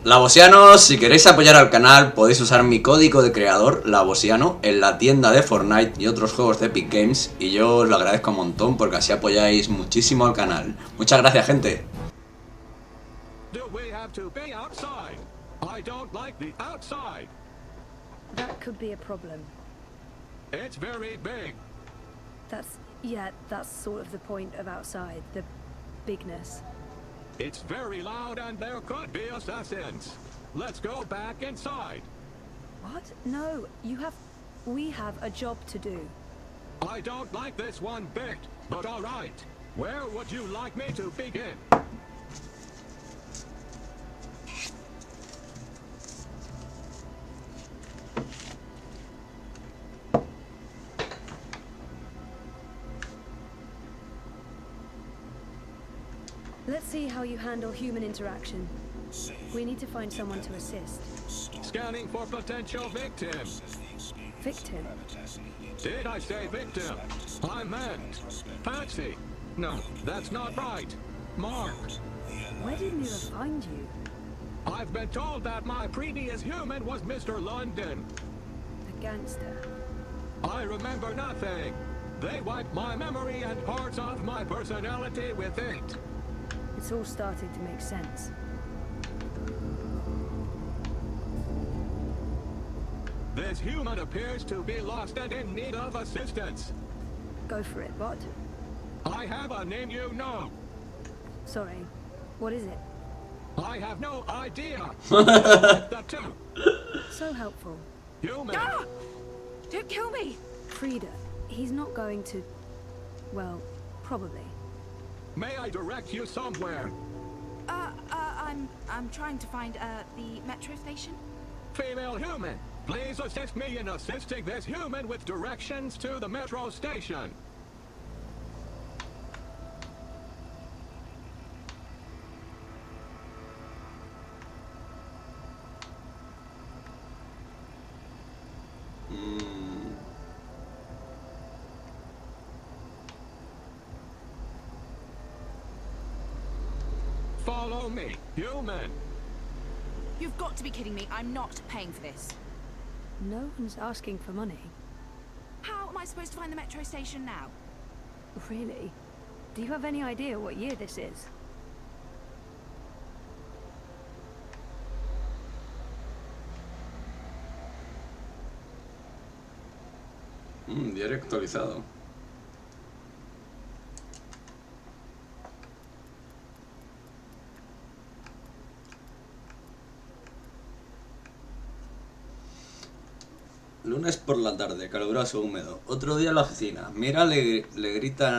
Lavosianos, si queréis apoyar al canal, podéis usar mi código de creador, Lavosiano, en la tienda de Fortnite y otros juegos de Epic Games, y yo os lo agradezco un montón porque así apoyáis muchísimo al canal. Muchas gracias, gente. That could be a problem. It's very big. That's sort of the point of outside, the bigness. It's very loud and there could be assassins. Let's go back inside. What? No, we have a job to do. I don't like this one bit, but all right. Where would you like me to begin? Let's see how you handle human interaction. We need to find someone to assist. Scanning for potential victim. Victim? Did I say victim? I meant Patsy. No, that's not right. Mark. Where did Mira find you? I've been told that my previous human was Mr. London. A gangster. I remember nothing. They wiped my memory and parts of my personality with it. It's all starting to make sense. This human appears to be lost and in need of assistance. Go for it, bot. I have a name you know. Sorry. What is it? I have no idea. That too. So helpful. Human. Ah! Don't kill me! Frida, he's not going to... Well, probably. May I direct you somewhere? I'm trying to find, the metro station. Female human, please assist me in assisting this human with directions to the metro station. Follow me, human. You've got to be kidding me. I'm not paying for this. No one's asking for money. How am I supposed to find the metro station now? Really? Do you have any idea what year this is? Diario actualizado. Lunes por la tarde, caluroso, húmedo. Otro día en la oficina. Mira le grita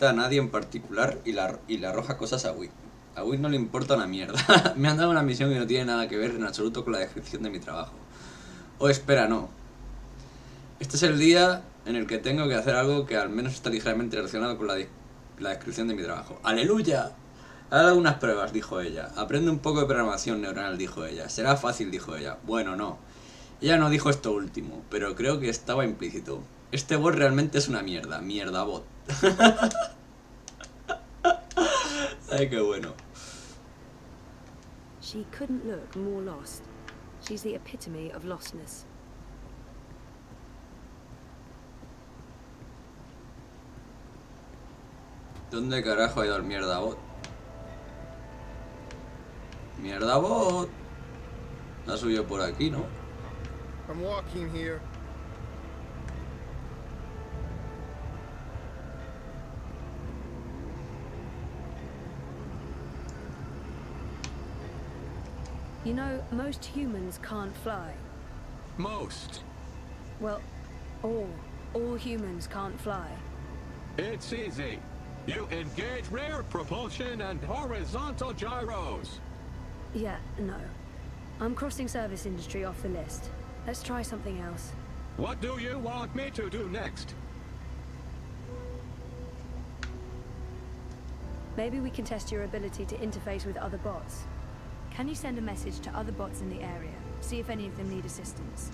a nadie en particular y le arroja cosas a Wick. A Wick no le importa una mierda. Me han dado una misión que no tiene nada que ver en absoluto con la descripción de mi trabajo. Oh, espera, no. Este es el día en el que tengo que hacer algo que al menos está ligeramente relacionado con la descripción de mi trabajo. ¡Aleluya! Haz algunas pruebas, dijo ella. Aprende un poco de programación neuronal, dijo ella. Será fácil, dijo ella. Bueno, no. Ella no dijo esto último, pero creo que estaba implícito. Este bot realmente es una mierda. Mierda bot. Ay, qué bueno. She couldn't look more lost. She's the epitome of lostness. ¿Dónde carajo ha ido el mierda bot? Mierda bot. Ha subido por aquí, ¿no? I'm walking here. You know, most humans can't fly. Most. Well, all humans can't fly. It's easy. You engage rear propulsion and horizontal gyros. Yeah, no. I'm crossing service industry off the list. Let's try something else. What do you want me to do next? Maybe we can test your ability to interface with other bots. Can you send a message to other bots in the area? See if any of them need assistance.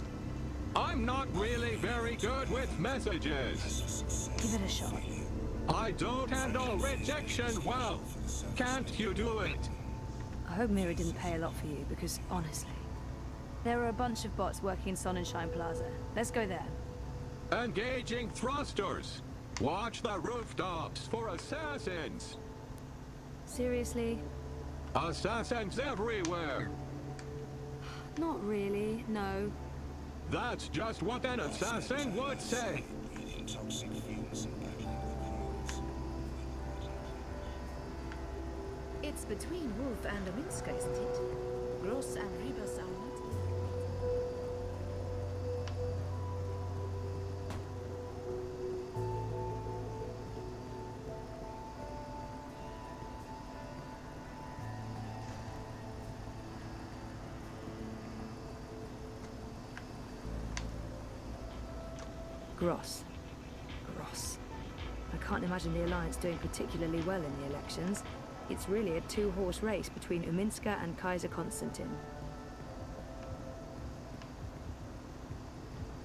I'm not really very good with messages. Give it a shot. I don't handle rejection well. Can't you do it? I hope Mira didn't pay a lot for you, because honestly, there are a bunch of bots working in Sonnenschein Plaza. Let's go there. Engaging thrusters. Watch the rooftops for assassins. Seriously? Assassins everywhere. Not really, no. That's just what an assassin would say. It's between Wolf and Ominska, isn't it? Gross and Riebersaunat. Gross. Gross. I can't imagine the Alliance doing particularly well in the elections. It's really a two-horse race between Uminska and Kaiser Konstantin.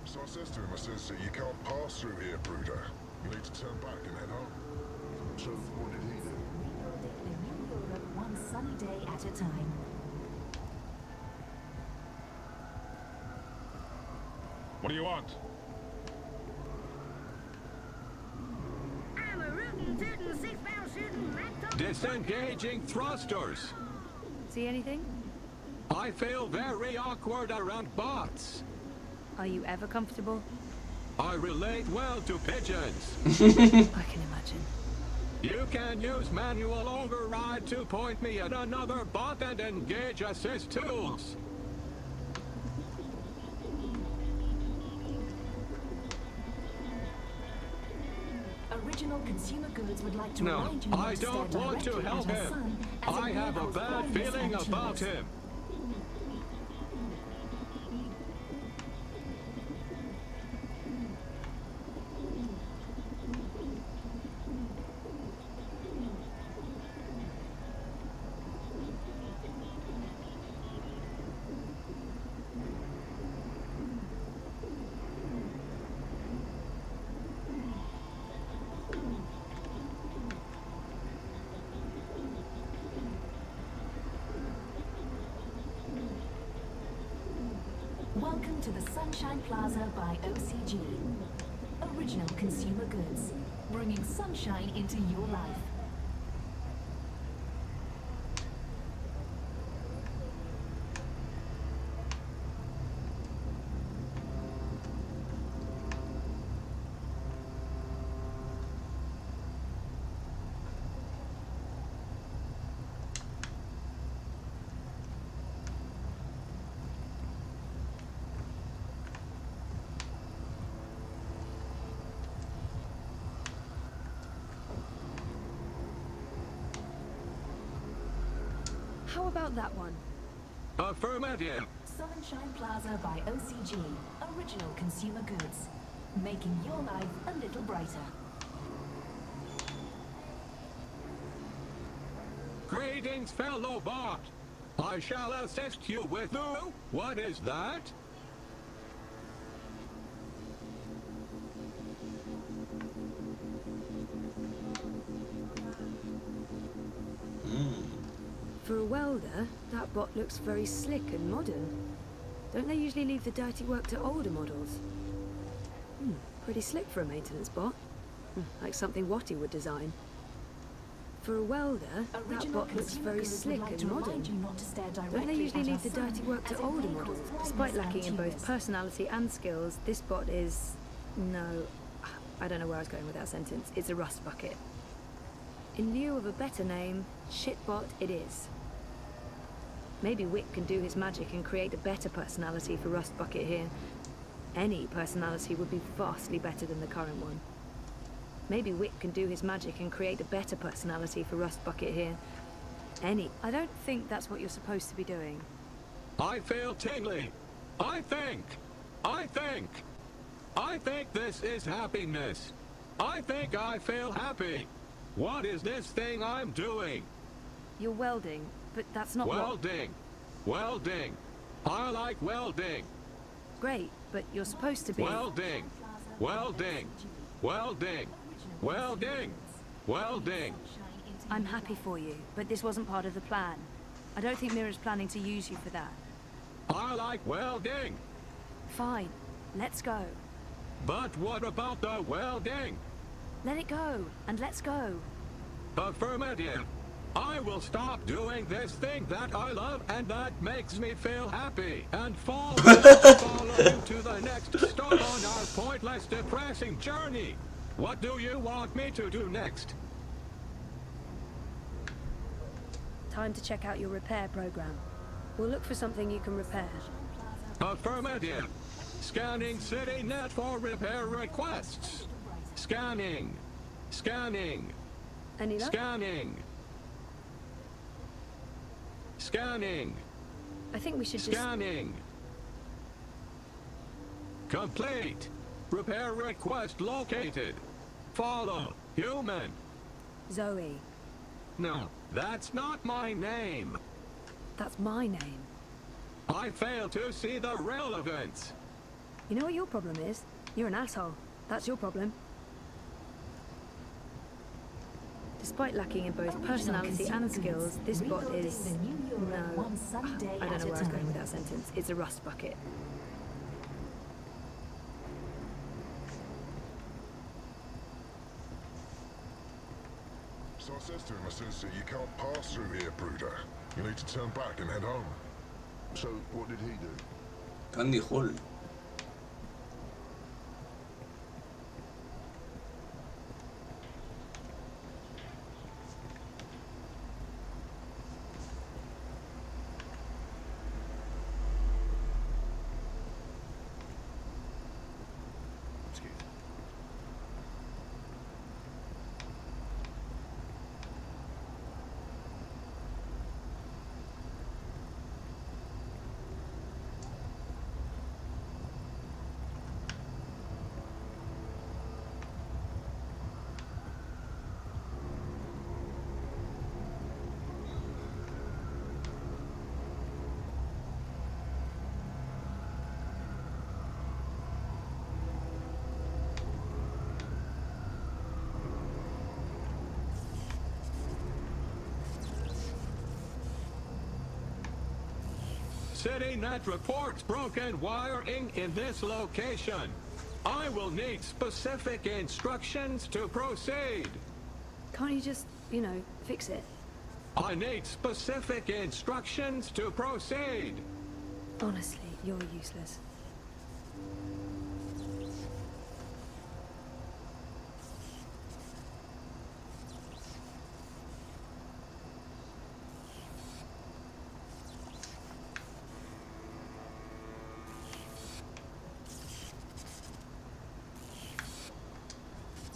So I says to him, I says, you can't pass through here, Bruder. You need to turn back and head home. So what did he do? The new Europe one sunny day at a time. What do you want? I'm a rootin' tootin' 6-pound shootin' laptop. Disengaging thrusters. See anything? I feel very awkward around bots. Are you ever comfortable? I relate well to pigeons. I can imagine. You can use manual override to point me at another bot and engage assist tools. Original Consumer Goods would like to No, remind you I not to stare don't want to directly help at her him. son, as it I may have a cause bad blindness feeling and about tumors. him. Welcome to the Sunshine Plaza by OCG. Original Consumer Goods, bringing sunshine into your life. How about that one? Affirmative. Sunshine Plaza by OCG. Original Consumer Goods, making your life a little brighter. Greetings, fellow bot. I shall assist you with... What is that? For a welder, that bot looks very slick and modern. Don't they usually leave the dirty work to older models? Pretty slick for a maintenance bot. Like something Watty would design. For a welder, that Original bot looks Consumer very Goods would slick like and to remind modern. you not to stare Don't they directly usually at leave the her dirty son, work as to it older may models? cause Despite blindness lacking in and both tumors. personality and skills, this bot is... No, I don't know where I was going with that sentence. It's a rust bucket. In lieu of a better name, shitbot it is. Maybe Wick can do his magic and create a better personality for Rust Bucket here. Any personality would be vastly better than the current one. Maybe Wick can do his magic and create a better personality for Rust Bucket here. I don't think that's what you're supposed to be doing. I feel tingly. I think this is happiness. I think I feel happy. What is this thing I'm doing? You're welding, but that's not what... Welding. I like welding. Great, but you're supposed to be... Welding. welding. I'm happy for you, but this wasn't part of the plan. I don't think Mira's planning to use you for that. I like welding. Fine, let's go. But what about the welding? Let it go, and let's go. Affirmative. I will stop doing this thing that I love and that makes me feel happy and follow you to the next stop on our pointless, depressing journey. What do you want me to do next? Time to check out your repair program. We'll look for something you can repair. Affirmative. Scanning CityNet for repair requests. Scanning. Scanning. Any luck? Scanning. Scanning. I think we should just... Scanning. Complete. Repair request located. Follow. Human. Zoe. No, that's not my name. That's my name. I fail to see the relevance. You know what your problem is? You're an asshole. That's your problem. Despite lacking in both personality and skills, this bot is... No, I don't know where I was going with that sentence. It's a rust bucket. So I says to him, I says, you can't pass through here, Bruder. You need to turn back and head home. So what did he do? Candy Hall. CityNet reports broken wiring in this location. I will need specific instructions to proceed. Can't you just, you know, fix it? I need specific instructions to proceed. Honestly, you're useless.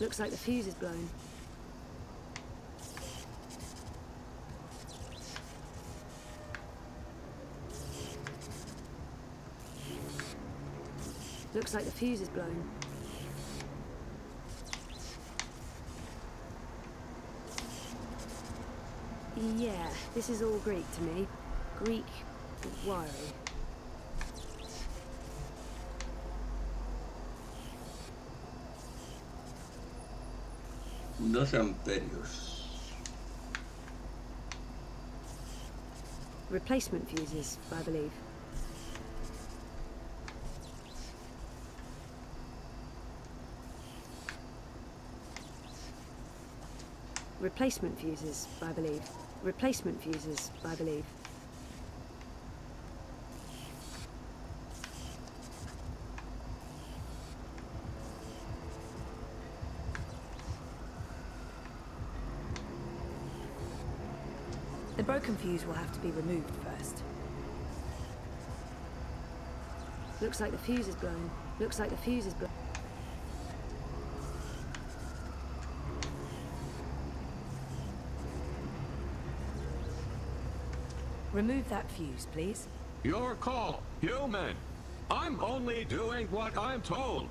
Looks like the fuse is blown. Looks like the fuse is blown. Yeah, this is all Greek to me. Greek wiring. Dos amperios. Replacement fuses, I believe. Replacement fuses, I believe. Replacement fuses, I believe. The broken fuse will have to be removed first. Looks like the fuse is blown. Looks like the fuse is blown. Remove that fuse, please. Your call, human. I'm only doing what I'm told.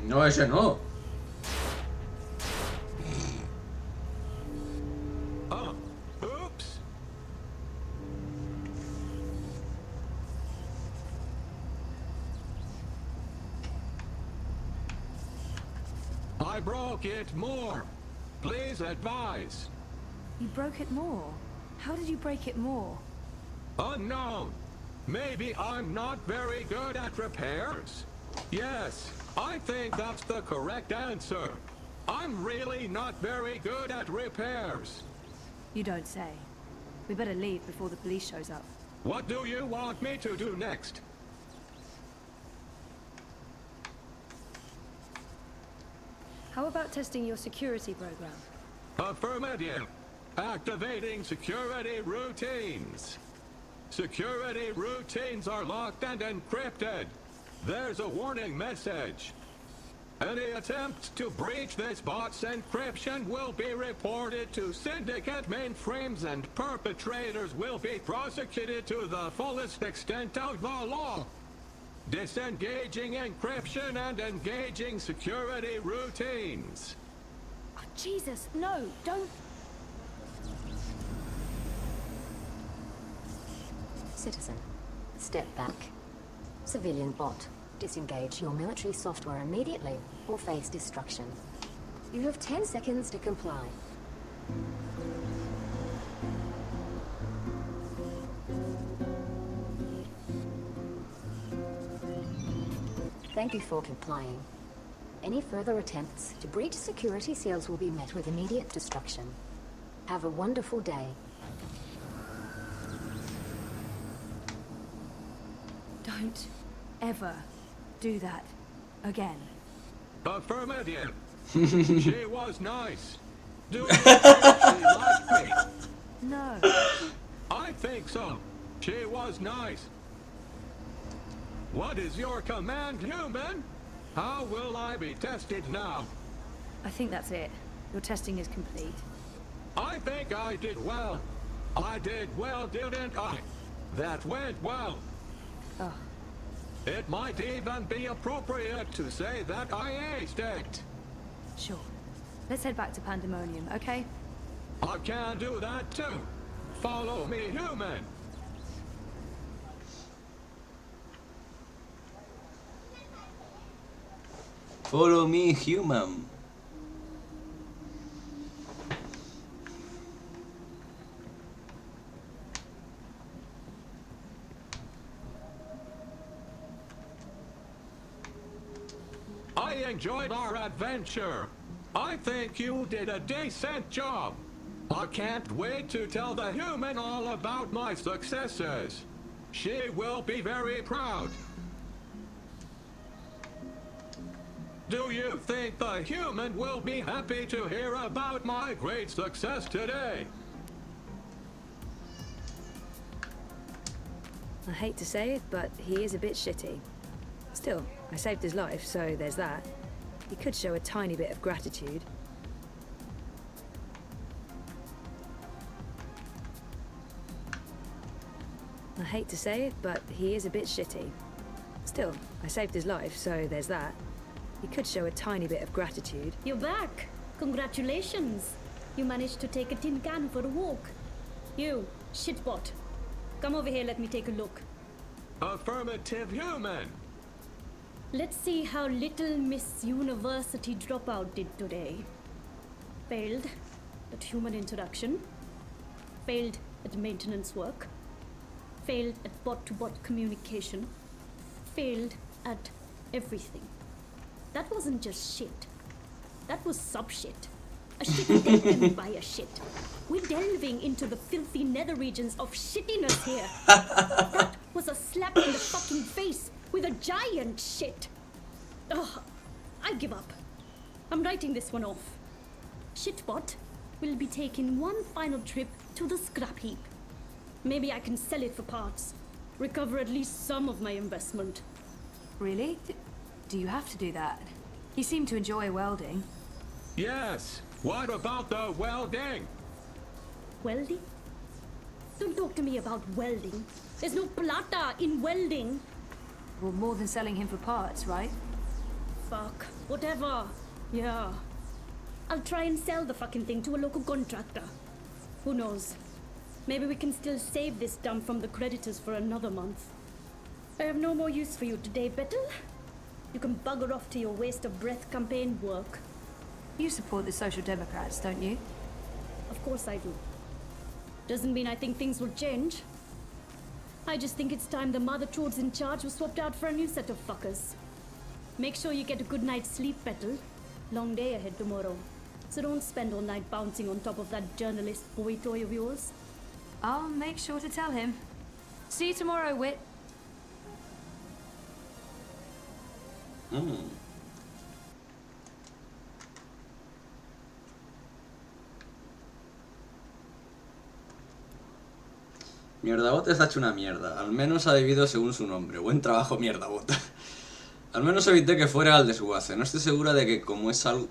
No, ese no. Oh, oops. I broke it more. Please advise. You broke it more? How did you break it more? Unknown. Maybe I'm not very good at repairs. Yes, I think that's the correct answer. I'm really not very good at repairs. You don't say. We better leave before the police shows up. What do you want me to do next? How about testing your security program? Affirmative. Activating security routines. Security routines are locked and encrypted. There's a warning message. Any attempt to breach this bot's encryption will be reported to syndicate mainframes and perpetrators will be prosecuted to the fullest extent of the law. Disengaging encryption and engaging security routines. Oh, Jesus, no, don't... Citizen, step back. Civilian bot, disengage your military software immediately or face destruction. You have 10 seconds to comply. Thank you for complying. Any further attempts to breach security seals will be met with immediate destruction. Have a wonderful day. Don't ever do that again. Affirmative. She was nice. Do you think she liked me? No. I think so. She was nice. What is your command, human? How will I be tested now? I think that's it. Your testing is complete. I think I did well. I did well, didn't I? That went well. Oh, It might even be appropriate to say that I aced it. sure. Let's head back to Pandemonium, okay? I can do that too. Follow me, human. Follow me, human. I enjoyed our adventure. I think you did a decent job. I can't wait to tell the human all about my successes. She will be very proud. Do you think the human will be happy to hear about my great success today? I hate to say it, but he is a bit shitty. Still, I saved his life, so there's that. He could show a tiny bit of gratitude. I hate to say it, but he is a bit shitty. Still, I saved his life, so there's that. He could show a tiny bit of gratitude. You're back. Congratulations. You managed to take a tin can for a walk. You, shitbot. Come over here, let me take a look. Affirmative, human. Let's see how little Miss University dropout did today. Failed at human introduction. Failed at maintenance work. Failed at bot-to-bot communication. Failed at everything. That wasn't just shit. That was sub-shit. A shit taken by a shit. We're delving into the filthy nether regions of shittiness here. That was a slap in the fucking face with a giant shit. Ugh, I give up. I'm writing this one off. Shitbot will be taking one final trip to the scrap heap. Maybe I can sell it for parts. Recover at least some of my investment. Really? Do you have to do that? You seem to enjoy welding. Yes. What about the welding? Welding? Don't talk to me about welding. There's no plata in welding. Well, more than selling him for parts, right? Fuck. Whatever. Yeah. I'll try and sell the fucking thing to a local contractor. Who knows? Maybe we can still save this dump from the creditors for another month. I have no more use for you today, Bettel. You can bugger off to your waste of breath campaign work. You support the Social Democrats, don't you? Of course I do. Doesn't mean I think things will change. I just think it's time the mother trodes in charge was swapped out for a new set of fuckers. Make sure you get a good night's sleep, Petal. Long day ahead tomorrow. So don't spend all night bouncing on top of that journalist boy toy of yours. I'll make sure to tell him. See you tomorrow, Wit. Mierdabot está hecho una mierda. Al menos ha vivido según su nombre. Buen trabajo, Mierdabot. Al menos evité que fuera al desguace. No estoy segura de que como es algo...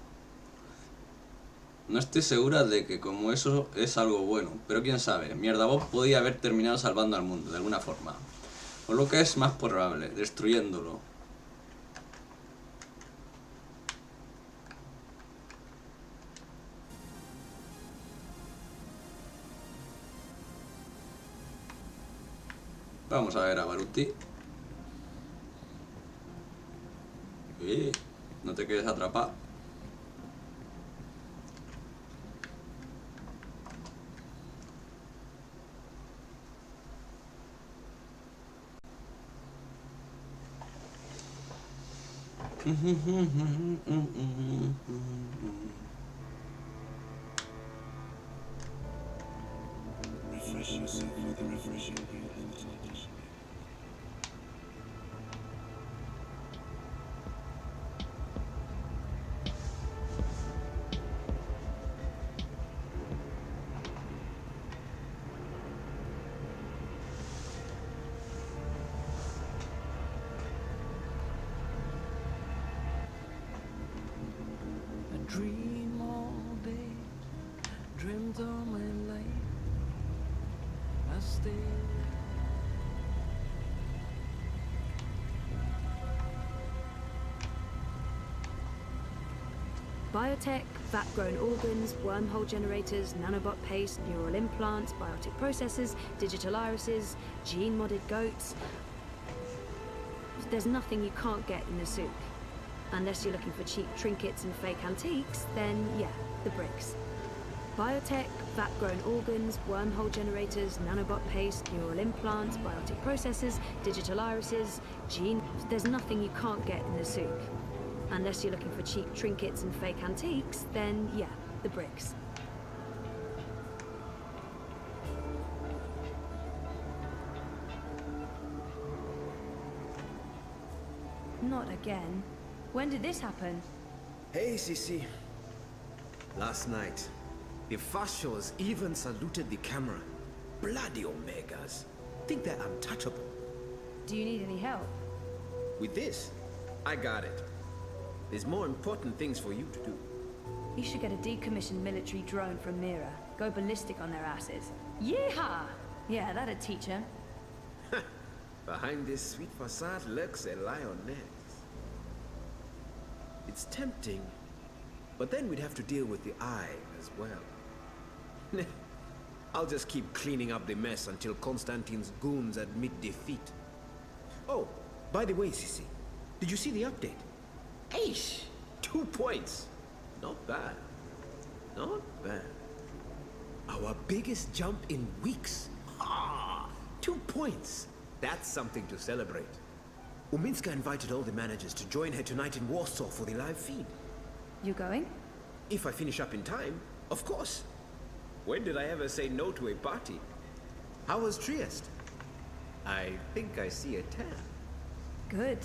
No estoy segura de que como eso es algo bueno. Pero quién sabe. Mierdabot podía haber terminado salvando al mundo, de alguna forma. O lo que es más probable, destruyéndolo. Vamos a ver a Baruti. No te quedes atrapado. Refresh yourself with the refreshing view. Dream all day, dreamt all my life. I stay. Biotech, vat-grown organs, wormhole generators, nanobot paste, neural implants, biotic processors, digital irises, gene-modded goats. There's nothing you can't get in the souk. Unless you're looking for cheap trinkets and fake antiques, then yeah, the bricks. Biotech, vat-grown organs, wormhole generators, nanobot paste, neural implants, biotic processors, digital irises, gene... There's nothing you can't get in the souk. Unless you're looking for cheap trinkets and fake antiques, then yeah, the bricks. Not again. When did this happen? Hey, Sisi. Last night, the Fashos even saluted the camera. Bloody Omegas. Think they're untouchable. Do you need any help? With this, I got it. There's more important things for you to do. You should get a decommissioned military drone from Mira. Go ballistic on their asses. Yeehaw! Yeah, that'd teach them. Behind this sweet facade lurks a lioness. It's tempting, but then we'd have to deal with the eye as well. I'll just keep cleaning up the mess until Constantine's goons admit defeat. Oh, by the way, Sisi, did you see the update? Aish! 2 points! Not bad. Not bad. Our biggest jump in weeks. Ah! 2 points! That's something to celebrate. Uminska invited all the managers to join her tonight in Warsaw for the live feed. You going? If I finish up in time, of course. When did I ever say no to a party? How was Trieste? I think I see a tan. Good.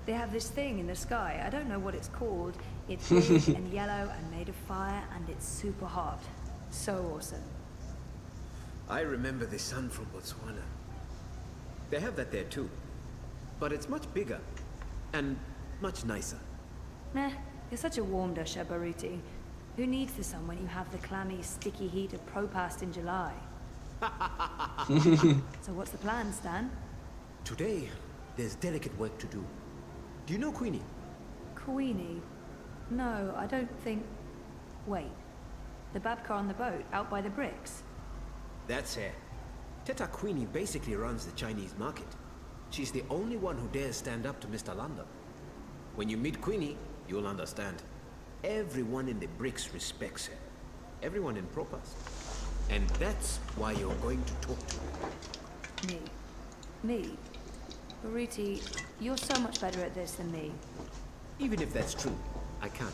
They have this thing in the sky. I don't know what it's called. It's big and yellow and made of fire, and it's super hot. So awesome. I remember the sun from Botswana. They have that there too. But it's much bigger. And much nicer. Meh. You're such a warm dusher, Baruti. Who needs the sun when you have the clammy, sticky heat of Propast in July? So what's the plan, Stan? Today, there's delicate work to do. Do you know Queenie? Queenie? No, I don't think... Wait. The Babka on the boat, out by the bricks? That's her. Teta Queenie basically runs the Chinese market. She's the only one who dares stand up to Mr. London. When you meet Queenie, you'll understand. Everyone in the bricks respects her. Everyone in Propas. And that's why you're going to talk to her. Me? Baruti, you're so much better at this than me. Even if that's true, I can't.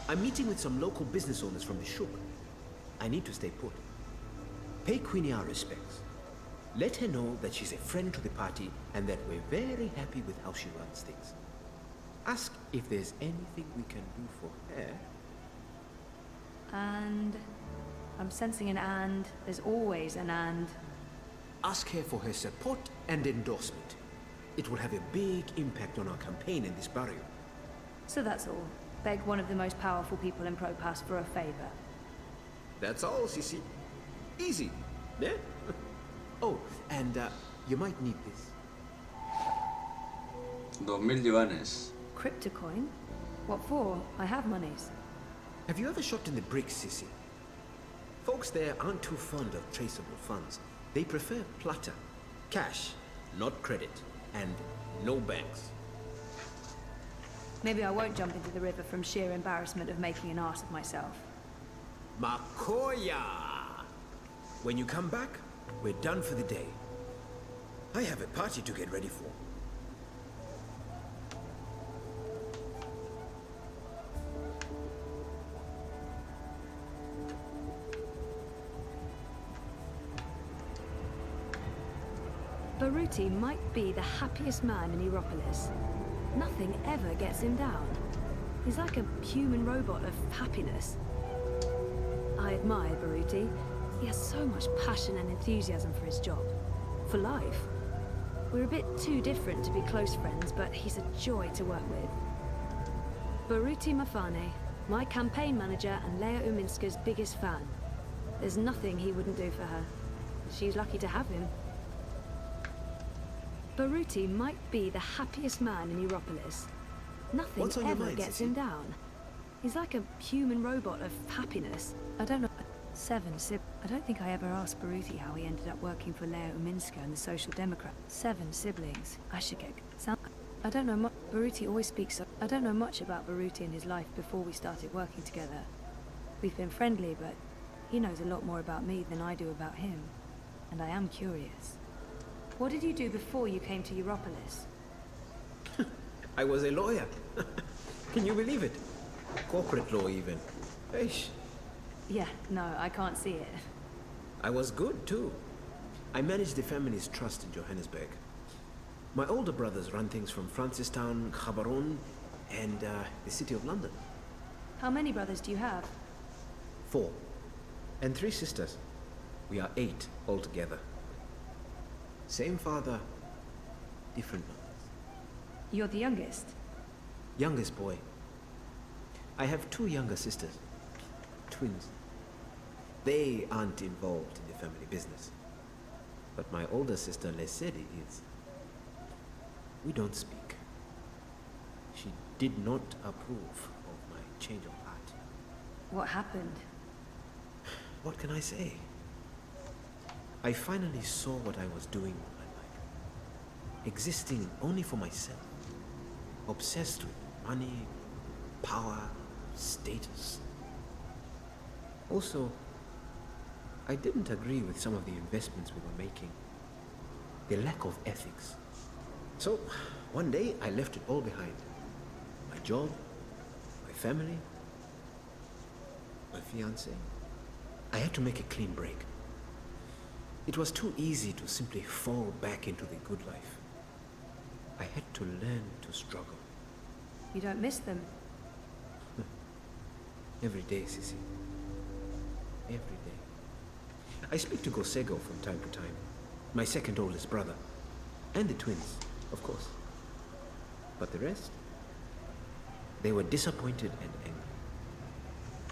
I'm meeting with some local business owners from the Shuk. I need to stay put. Pay Queenie our respects. Let her know that she's a friend to the party and that we're very happy with how she runs things. Ask if there's anything we can do for her. And... I'm sensing an and. There's always an and. Ask her for her support and endorsement. It will have a big impact on our campaign in this barrio. So that's all. Beg one of the most powerful people in Propass for a favor. That's all, Sisi. Easy. Yeah? Oh, and you might need this. 2000 yuanes. Cryptocoin? What for? I have monies. Have you ever shopped in the bricks, Sisi? Folks there aren't too fond of traceable funds. They prefer plata. Cash, not credit. And no banks. Maybe I won't jump into the river from sheer embarrassment of making an ass of myself. Makoya! When you come back, we're done for the day. I have a party to get ready for. Baruti might be the happiest man in Europolis. Nothing ever gets him down. He's like a human robot of happiness. I admire Baruti. He has so much passion and enthusiasm for his job. For life. We're a bit too different to be close friends, but he's a joy to work with. Baruti Mafane, my campaign manager and Leia Uminska's biggest fan. There's nothing he wouldn't do for her. She's lucky to have him. Baruti might be the happiest man in Europolis. Nothing ever gets him down. He's like a human robot of happiness. I don't know. I don't think I ever asked Baruti how he ended up working for Leia Uminska and the Social Democrat. 7 siblings. I should get... I don't know much... Baruti always speaks... I don't know much about Baruti and his life before we started working together. We've been friendly, but he knows a lot more about me than I do about him. And I am curious. What did you do before you came to Europolis? I was a lawyer. Can you believe it? Corporate law, even. Eish. Yeah, no, I can't see it. I was good, too. I managed the family's trust in Johannesburg. My older brothers run things from Francistown, Gaborone, and the City of London. How many brothers do you have? 4. And 3 sisters. We are 8 altogether. Same father, different mothers. You're the youngest? Youngest boy. I have 2 younger sisters. Twins. They aren't involved in the family business. But my older sister, Lesedi, is. We don't speak. She did not approve of my change of heart. What happened? What can I say? I finally saw what I was doing with my life. Existing only for myself. Obsessed with money, power, status. Also, I didn't agree with some of the investments we were making. The lack of ethics. So, one day I left it all behind. My job, my family, my fiancé. I had to make a clean break. It was too easy to simply fall back into the good life. I had to learn to struggle. You don't miss them? Every day, Sisi. Every day. I speak to Gosego from time to time, my second oldest brother, and the twins, of course. But the rest? They were disappointed and angry.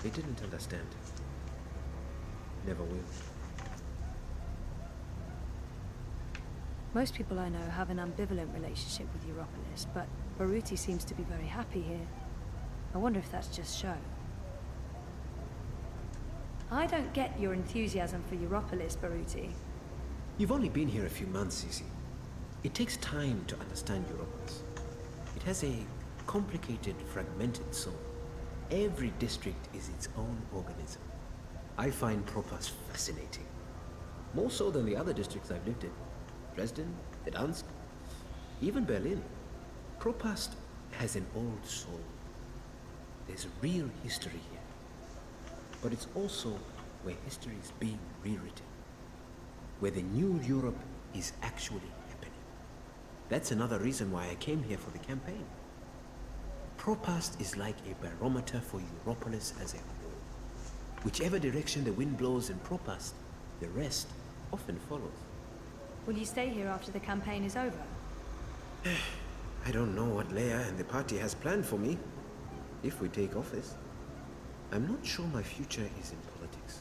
They didn't understand. Never will. Most people I know have an ambivalent relationship with Europolis, but Baruti seems to be very happy here. I wonder if that's just show. I don't get your enthusiasm for Europolis, Baruti. You've only been here a few months, Sisi. It takes time to understand Europolis. It has a complicated, fragmented soul. Every district is its own organism. I find Propast fascinating. More so than the other districts I've lived in. Dresden, Gdansk, even Berlin. Propast has an old soul. There's real history here. But it's also where history is being rewritten. Where the new Europe is actually happening. That's another reason why I came here for the campaign. Propast is like a barometer for Europolis as a whole. Whichever direction the wind blows in Propast, the rest often follows. Will you stay here after the campaign is over? I don't know what Leia and the party has planned for me, if we take office. I'm not sure my future is in politics.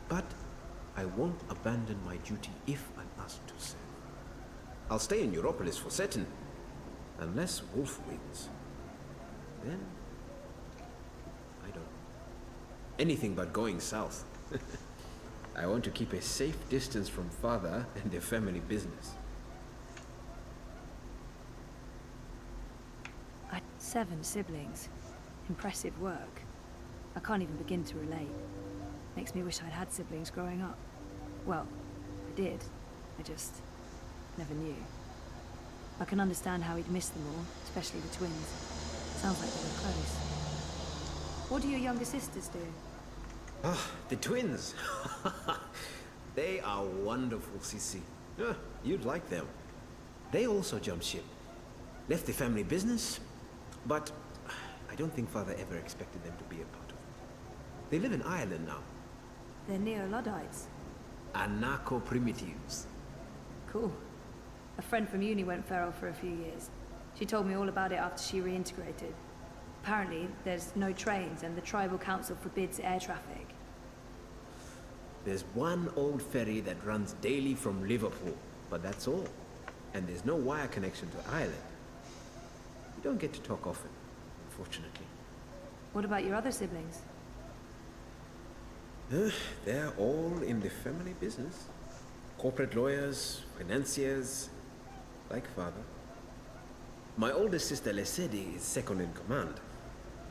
But I won't abandon my duty if I'm asked to serve. I'll stay in Europolis for certain, unless Wolf wins. Then, I don't know. Anything but going south. I want to keep a safe distance from father and the family business. 7 siblings. Impressive work. I can't even begin to relate. Makes me wish I'd had siblings growing up. Well, I did. I just never knew. I can understand how he'd miss them all, especially the twins. Sounds like they were close. What do your younger sisters do? Ah, the twins. They are wonderful, Sissy. You'd like them. They also jumped ship. Left the family business, but I don't think father ever expected them to be a part of it. They live in Ireland now. They're neo-Luddites. Anarcho-primitives. Cool. A friend from uni went feral for a few years. She told me all about it after she reintegrated. Apparently, there's no trains and the tribal council forbids air traffic. There's one old ferry that runs daily from Liverpool, but that's all. And there's no wire connection to Ireland. We don't get to talk often, unfortunately. What about your other siblings? They're all in the family business. Corporate lawyers, financiers, like father. My oldest sister Lesedi is second in command.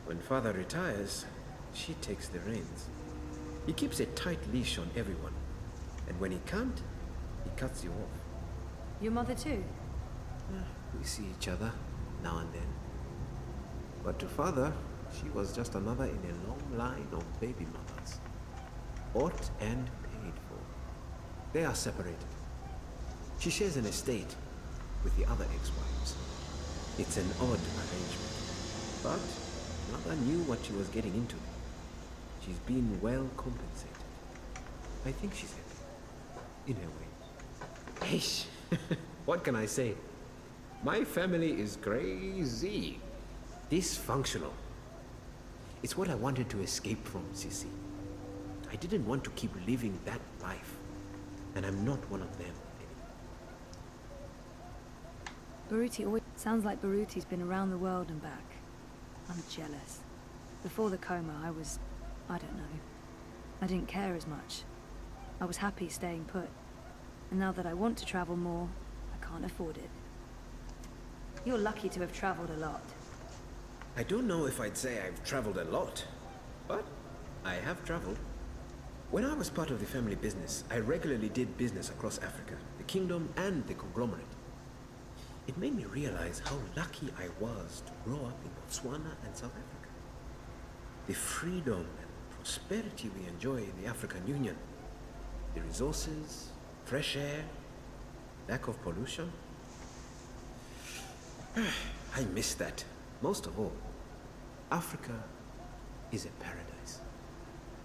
When father retires, she takes the reins. He keeps a tight leash on everyone. And when he can't, he cuts you off. Your mother too? We see each other now and then. But to father, she was just another in a long line of baby mothers. Bought and paid for. They are separated. She shares an estate with the other ex-wives. It's an odd arrangement. But mother knew what she was getting into. She's been well compensated. I think she's happy. In her way. Eish. What can I say? My family is crazy. Dysfunctional. It's what I wanted to escape from, Sissy. I didn't want to keep living that life. And I'm not one of them anymore. Baruti always sounds like Baruti's been around the world and back. I'm jealous. Before the coma, I don't know. I didn't care as much. I was happy staying put. And now that I want to travel more, I can't afford it. You're lucky to have traveled a lot. I don't know if I'd say I've traveled a lot, but I have traveled. When I was part of the family business, I regularly did business across Africa, the kingdom and the conglomerate. It made me realize how lucky I was to grow up in Botswana and South Africa. The freedom and prosperity we enjoy in the African Union, the resources, fresh air, lack of pollution. I miss that. Most of all, Africa is a paradise.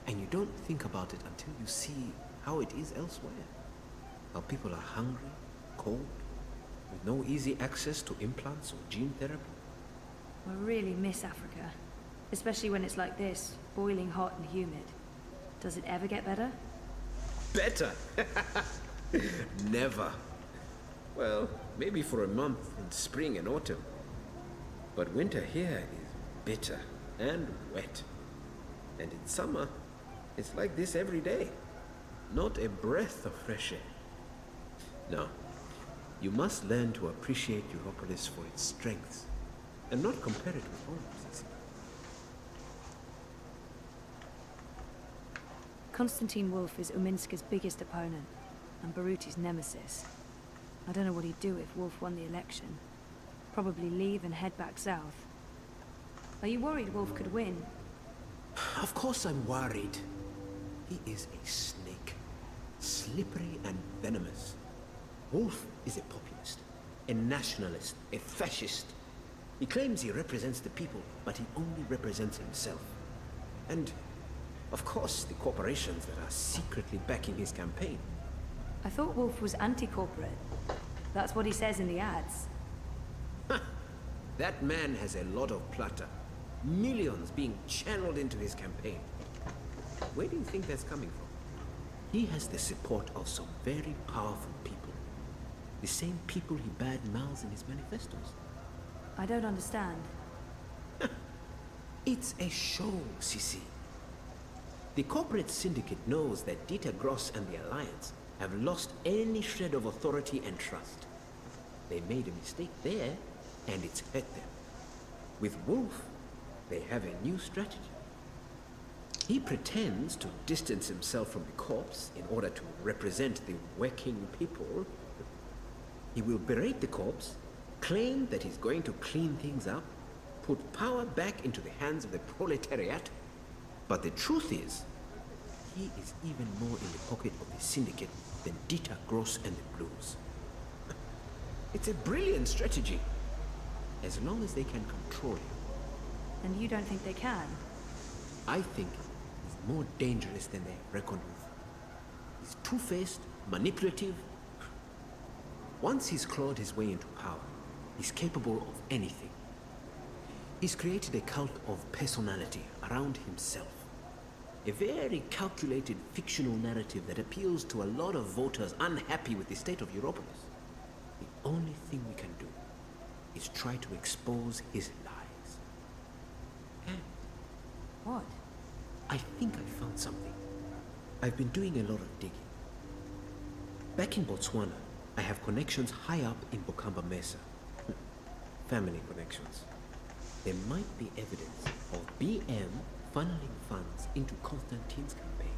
And you don't think about it until you see how it is elsewhere. How people are hungry, cold, with no easy access to implants or gene therapy. I really miss Africa. Especially when it's like this, boiling hot and humid. Does it ever get better? Better? Never. Well, maybe for a month in spring and autumn. But winter here is bitter and wet. And in summer, it's like this every day. Not a breath of fresh air. No. You must learn to appreciate Europolis for its strengths, and not compare it with home. Konstantin Wolf is Uminska's biggest opponent, and Baruti's nemesis. I don't know what he'd do if Wolf won the election. Probably leave and head back south. Are you worried Wolf could win? Of course I'm worried. He is a snake. Slippery and venomous. Wolf is a populist, a nationalist, a fascist. He claims he represents the people, but he only represents himself. And, of course, the corporations that are secretly backing his campaign. I thought Wolf was anti-corporate. That's what he says in the ads. That man has a lot of plata. Millions being channeled into his campaign. Where do you think that's coming from? He has the support of some very powerful people. The same people he bad-mouths in his manifestos. I don't understand. It's a show, Sisi. The corporate syndicate knows that Dieter Gross and the Alliance have lost any shred of authority and trust. They made a mistake there, and it's hurt them. With Wolf, they have a new strategy. He pretends to distance himself from the corps in order to represent the working people. He will berate the corps, claim that he's going to clean things up, put power back into the hands of the proletariat. But the truth is, he is even more in the pocket of the syndicate than Dieter Gross and the Blues. It's a brilliant strategy, as long as they can control him. And you don't think they can? I think he's more dangerous than they have reckoned with. He's two-faced, manipulative. Once he's clawed his way into power, he's capable of anything. He's created a cult of personality around himself. A very calculated fictional narrative that appeals to a lot of voters unhappy with the state of Europolis. The only thing we can do is try to expose his lies. And what? I think I found something. I've been doing a lot of digging. Back in Botswana, I have connections high up in Bokamba Mesa. Family connections. There might be evidence of BM funneling funds into Konstantin's campaign.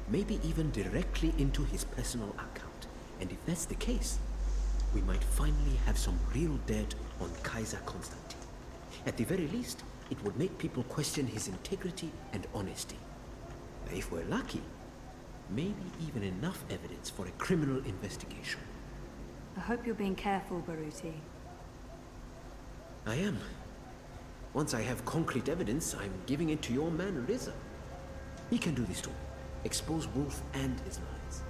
Maybe even directly into his personal account. And if that's the case, we might finally have some real dirt on Kaiser Konstantin. At the very least, it would make people question his integrity and honesty. If we're lucky, maybe even enough evidence for a criminal investigation. I hope you're being careful, Baruti. I am. Once I have concrete evidence, I'm giving it to your man, Riza. He can do this too. Expose Wolf and his lies.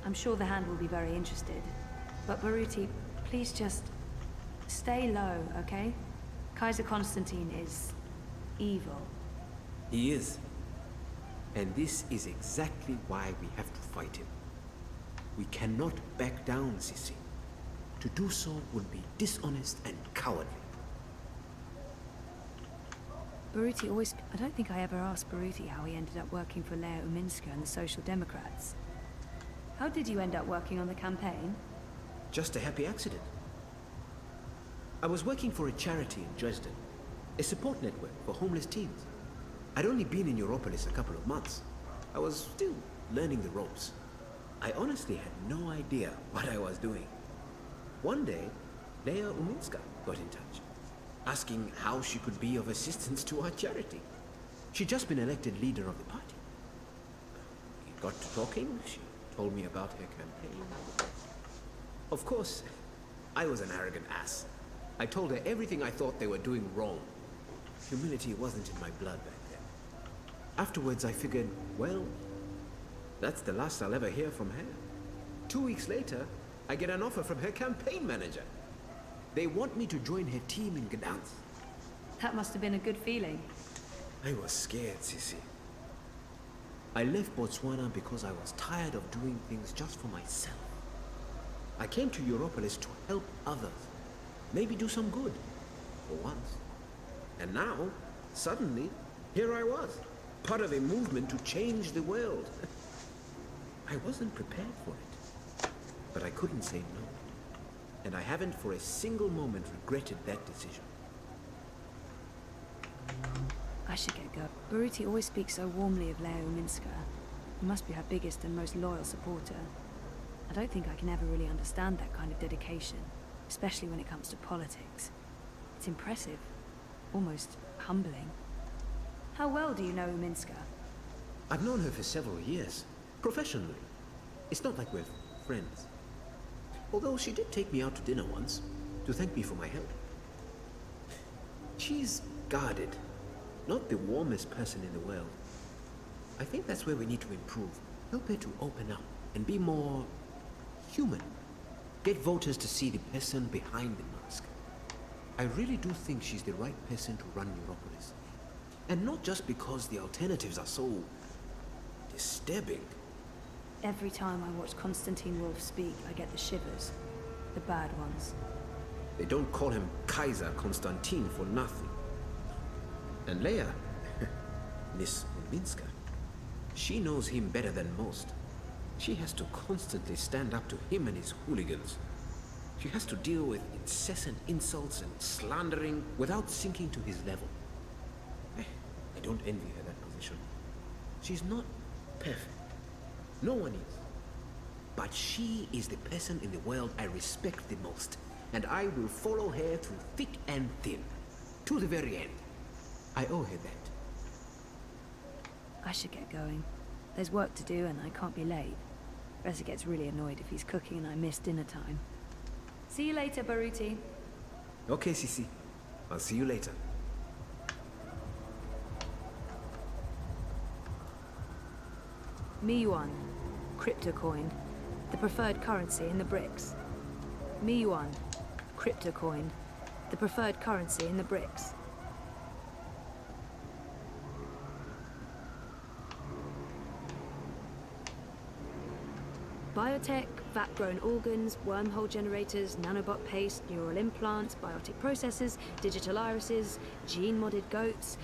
I'm sure the Hand will be very interested. But Baruti, please just stay low, okay? Kaiser Konstantin is evil. He is. And this is exactly why we have to fight him. We cannot back down, Sisi. To do so would be dishonest and cowardly. Baruti always... I don't think I ever asked Baruti how he ended up working for Leo Uminska and the Social Democrats. How did you end up working on the campaign? Just a happy accident. I was working for a charity in Dresden, a support network for homeless teens. I'd only been in Europolis a couple of months. I was still learning the ropes. I honestly had no idea what I was doing. One day, Lea Uminska got in touch, asking how she could be of assistance to our charity. She'd just been elected leader of the party. We got to talking, she told me about her campaign. Of course, I was an arrogant ass. I told her everything I thought they were doing wrong. Humility wasn't in my blood back then. Afterwards, I figured, well, that's the last I'll ever hear from her. 2 weeks later, I get an offer from her campaign manager. They want me to join her team in Gdansk. That must have been a good feeling. I was scared, Sisi. I left Botswana because I was tired of doing things just for myself. I came to Europolis to help others. Maybe do some good. For once. And now, suddenly, here I was. Part of a movement to change the world. I wasn't prepared for it. But I couldn't say no. And I haven't for a single moment regretted that decision. I should get going. Baruti always speaks so warmly of Leo Uminska. He must be her biggest and most loyal supporter. I don't think I can ever really understand that kind of dedication, especially when it comes to politics. It's impressive, almost humbling. How well do you know Minska? I've known her for several years, professionally. It's not like we're friends. Although she did take me out to dinner once, to thank me for my help. She's guarded, not the warmest person in the world. I think that's where we need to improve. Help her to open up and be more human. Get voters to see the person behind the mask. I really do think she's the right person to run Europolis. And not just because the alternatives are so disturbing. Every time I watch Konstantin Wolf speak, I get the shivers. The bad ones. They don't call him Kaiser Konstantin for nothing. And Leia, Miss Minska, she knows him better than most. She has to constantly stand up to him and his hooligans. She has to deal with incessant insults and slandering without sinking to his level. I don't envy her that position. She's not perfect. No one is. But she is the person in the world I respect the most. And I will follow her through thick and thin. To the very end. I owe her that. I should get going. There's work to do and I can't be late. Reza gets really annoyed if he's cooking and I miss dinner time. See you later, Baruti. Okay, Sisi. I'll see you later. Miyuan, crypto coin, the preferred currency in the BRICS. Miyuan, crypto coin, the preferred currency in the BRICS. Biotech, vat-grown organs, wormhole generators, nanobot paste, neural implants, biotic processors, digital irises, gene-modded goats.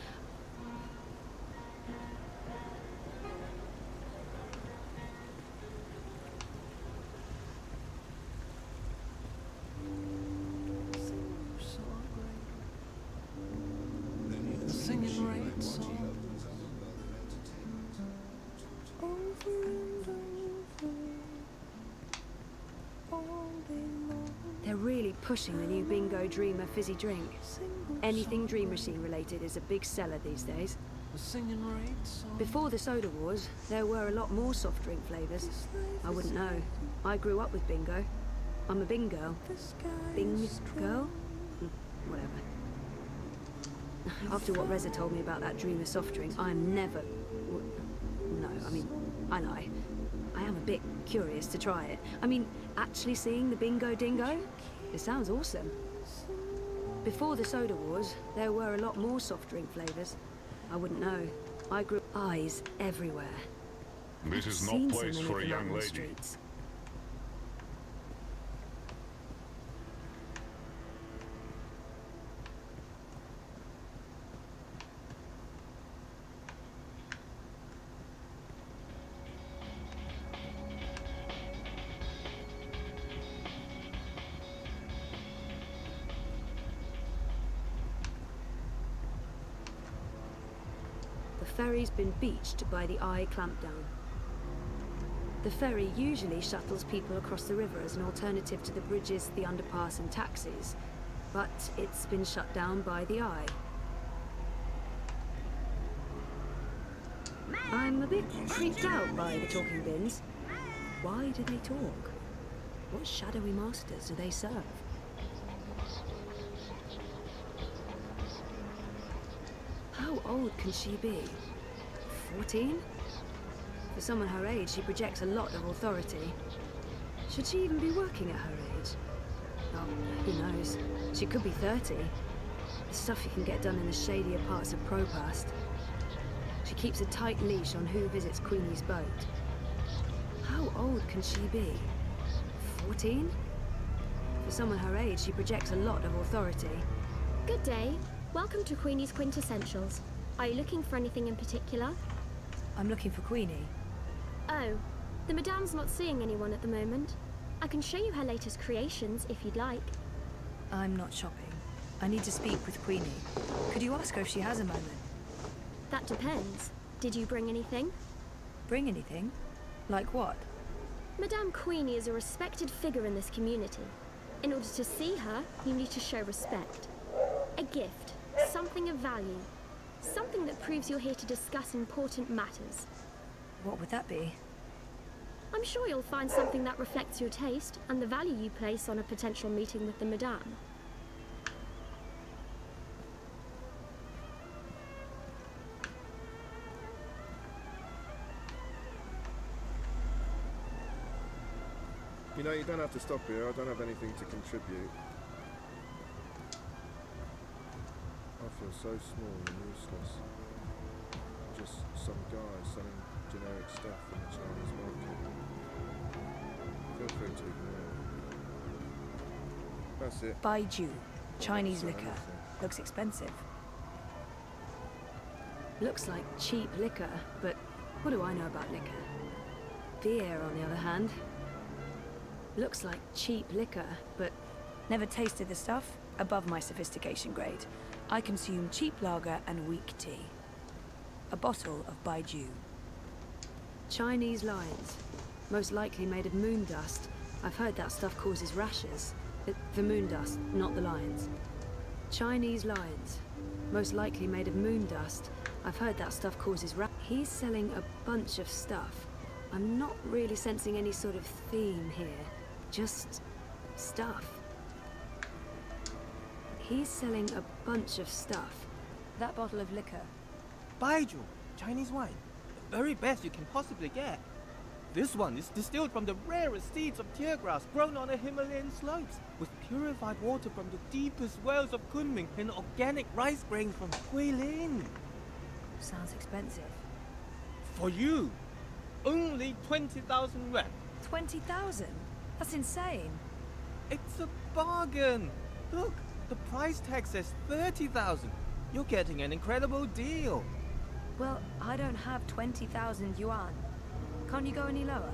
Singing right song. They're really pushing the new Bingo Dreamer fizzy drink. Anything Dream Machine related is a big seller these days. Singing right song. Before the soda wars, there were a lot more soft drink flavors. I wouldn't know. I grew up with Bingo. I'm a Bing girl. Bing girl? Whatever. After what Reza told me about that Dreamer soft drink, I'm never... No, I mean, I lie. I am a bit curious to try it. I mean, actually seeing the Bingo Dingo? It sounds awesome. Before the soda wars, there were a lot more soft drink flavors. I wouldn't know. I grew eyes everywhere. This is Seen not so place many for a of them out young on the lady. streets. The ferry's been beached by the Eye clampdown. The ferry usually shuttles people across the river as an alternative to the bridges, the underpass and taxis, but it's been shut down by the Eye. I'm a bit freaked out by the talking bins. Why do they talk? What shadowy masters do they serve? How old can she be? 14? For someone her age, she projects a lot of authority. Should she even be working at her age? Oh, who knows? She could be 30. The stuff you can get done in the shadier parts of Propast. She keeps a tight leash on who visits Queenie's boat. How old can she be? 14? For someone her age, she projects a lot of authority. Good day. Welcome to Queenie's Quintessentials. Are you looking for anything in particular? I'm looking for Queenie. Oh, the Madame's not seeing anyone at the moment. I can show you her latest creations if you'd like. I'm not shopping. I need to speak with Queenie. Could you ask her if she has a moment? That depends. Did you bring anything? Bring anything? Like what? Madame Queenie is a respected figure in this community. In order to see her, you need to show respect. A gift, something of value, something that proves you're here to discuss important matters. What would that be? I'm sure you'll find something that reflects your taste and the value you place on a potential meeting with the Madame. You know, you don't have to stop here. I don't have anything to contribute. I feel so small and useless. Just some guy selling generic stuff in the Chinese market. Feel free to ignore it. That's it. Baiju, Chinese liquor. Looks expensive. Looks like cheap liquor, but what do I know about liquor? Beer, on the other hand. Looks like cheap liquor, but never tasted the stuff. Above my sophistication grade. I consume cheap lager and weak tea. A bottle of Baiju. Chinese lions. Most likely made of moon dust. I've heard that stuff causes rashes. The moon dust, not the lions. Chinese lions. Most likely made of moon dust. I've heard that stuff causes He's selling a bunch of stuff. I'm not really sensing any sort of theme here. Just stuff. He's selling a bunch of stuff. That bottle of liquor. Baiju, Chinese wine. The very best you can possibly get. This one is distilled from the rarest seeds of tear grass grown on the Himalayan slopes, with purified water from the deepest wells of Kunming and organic rice grains from Guilin. Sounds expensive. For you, only 20,000 yuan. 20,000? That's insane. It's a bargain. Look, the price tag says 30,000. You're getting an incredible deal. Well, I don't have 20,000 yuan. Can't you go any lower?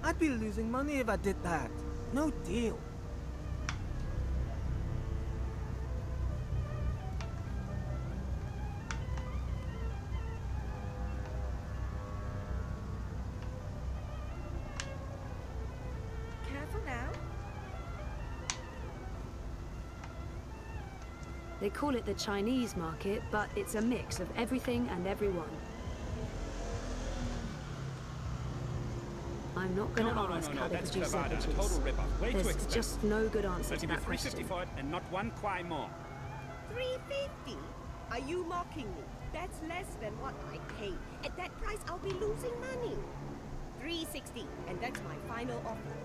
I'd be losing money if I did that. No deal. Careful now. They call it the Chinese market, but it's a mix of everything and everyone. I'm not going to ask how they produce sandwiches. There's just no good answer to that question. 350 for it and not one quai more. 350? Are you mocking me? That's less than what I paid. At that price, I'll be losing money. 360, and that's my final offer.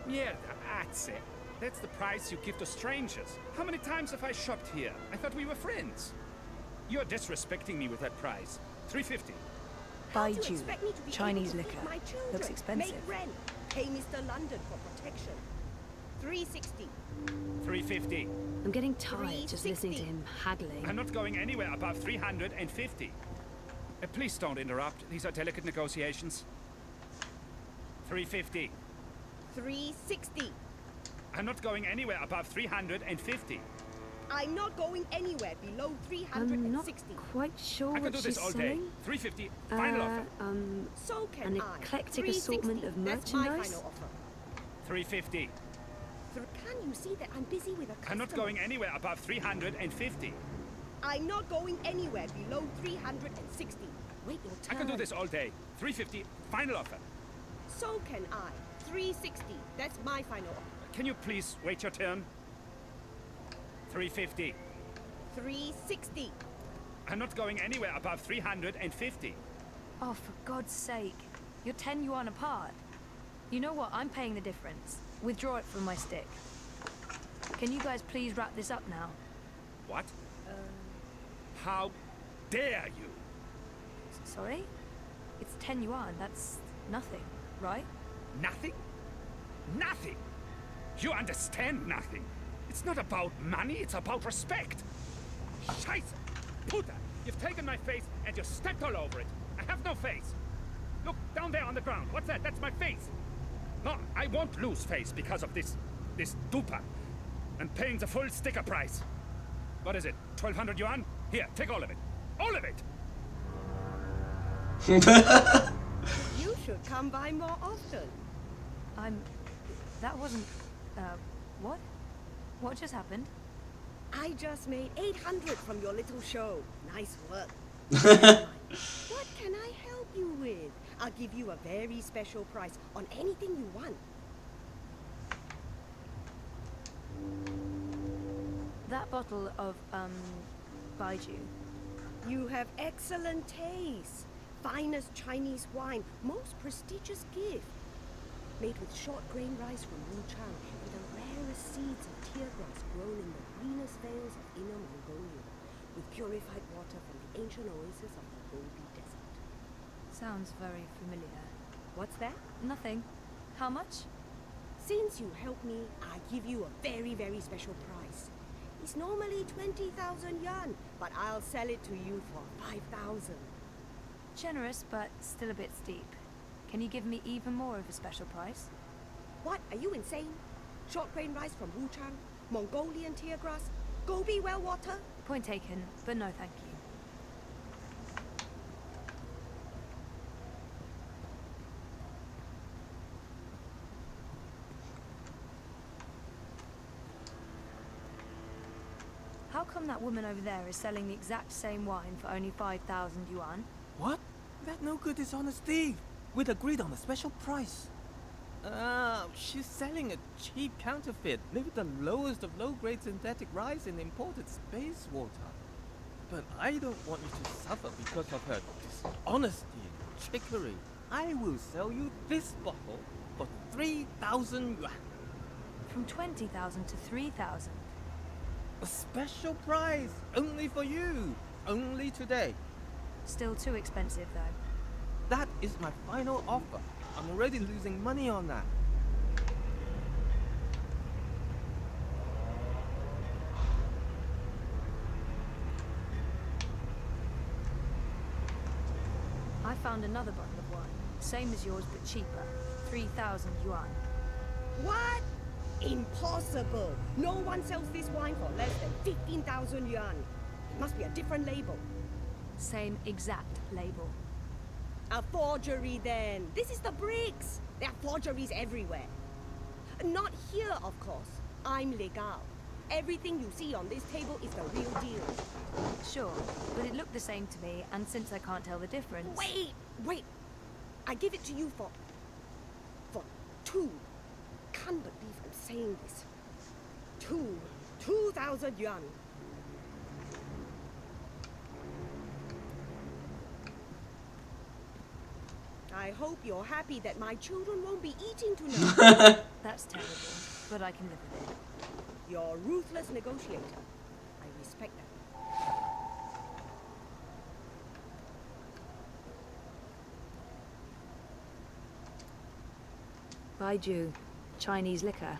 Yeah, that's it. That's the price you give to strangers. How many times have I shopped here? I thought we were friends. You're disrespecting me with that price. 350. Baiju, Chinese liquor. Looks expensive. Make rent. Pay Mr. London for protection. 360. 350. I'm getting tired just listening to him haggling. I'm not going anywhere above 350. Please don't interrupt. These are delicate negotiations. 350. 360. I'm not going anywhere above 350. I'm not going anywhere below 360. I'm not quite sure I can what do she's this all selling. day. 350. Final offer. So can an I. eclectic assortment of That's my merchandise. final offer. 350. Can't you see that I'm busy with a customer? I'm not going anywhere above 350. I'm not going anywhere below 360. Wait your turn. I can do this all day. 350. Final offer. So can I. 360. That's my final offer. Can you please wait your turn? 350. 360. I'm not going anywhere above 350. Oh, for God's sake. You're 10 yuan apart. You know what? I'm paying the difference. Withdraw it from my stick. Can you guys please wrap this up now? What? How dare you? Sorry? It's 10 yuan. That's nothing, right? Nothing? Nothing! You understand nothing. It's not about money, it's about respect. Scheiße! Puta! You've taken my face and you stepped all over it. I have no face. Look, down there on the ground. What's that? That's my face. No, I won't lose face because of this dupa. And paying the full sticker price. What is it? 1,200 yuan? Here, take all of it. All of it! should come by more often. That wasn't... what? What just happened? I just made 800 from your little show. Nice work. What can I help you with? I'll give you a very special price on anything you want. That bottle of, Baiju. You have excellent taste. Finest Chinese wine, most prestigious gift. Made with short grain rice from Wuchang and the rarest seeds of teargrass grown in the greenest vales of Inner Mongolia, with purified water from the ancient oasis of the Gobi Desert. Sounds very familiar. What's that? Nothing. How much? Since you helped me, I give you a very, very special price. It's normally 20,000 yuan, but I'll sell it to you for 5,000. Generous, but still a bit steep. Can you give me even more of a special price? What? Are you insane? Short grain rice from Wuchang, Mongolian teargrass, Gobi well water? Point taken, but no thank you. How come that woman over there is selling the exact same wine for only 5,000 yuan? What? That no good dishonest thief. We'd agreed on a special price. She's selling a cheap counterfeit made with the lowest of low-grade synthetic rice and imported space water. But I don't want you to suffer because of her dishonesty and trickery. I will sell you this bottle for 3,000 yuan. From 20,000 to 3,000. A special price, only for you, only today. Still too expensive, though. That is my final offer. I'm already losing money on that. I found another bottle of wine, same as yours but cheaper, 3,000 yuan. What? Impossible! No one sells this wine for less than 15,000 yuan. It must be a different label. Same exact label. A forgery then. This is the bricks. There are forgeries everywhere. Not here, of course. I'm legal. Everything you see on this table is the real deal. Sure, but it looked the same to me, and since I can't tell the difference... Wait! I give it to you for 2. Can't believe I'm saying this. 2,000 yuan. I hope you're happy that my children won't be eating tonight. That's terrible, but I can live with it. You're a ruthless negotiator. I respect that. Baiju, Chinese liquor.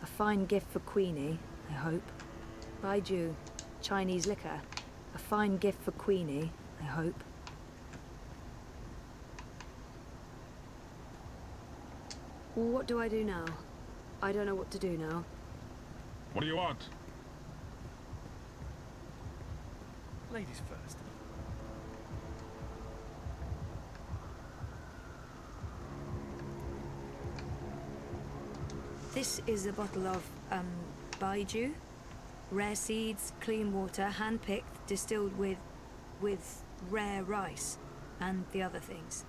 A fine gift for Queenie, I hope. Baiju, Chinese liquor. A fine gift for Queenie, I hope. What do I do now? I don't know what to do now. What do you want? Ladies first. This is a bottle of, Baiju. Rare seeds, clean water, hand-picked, distilled with rare rice, and the other things.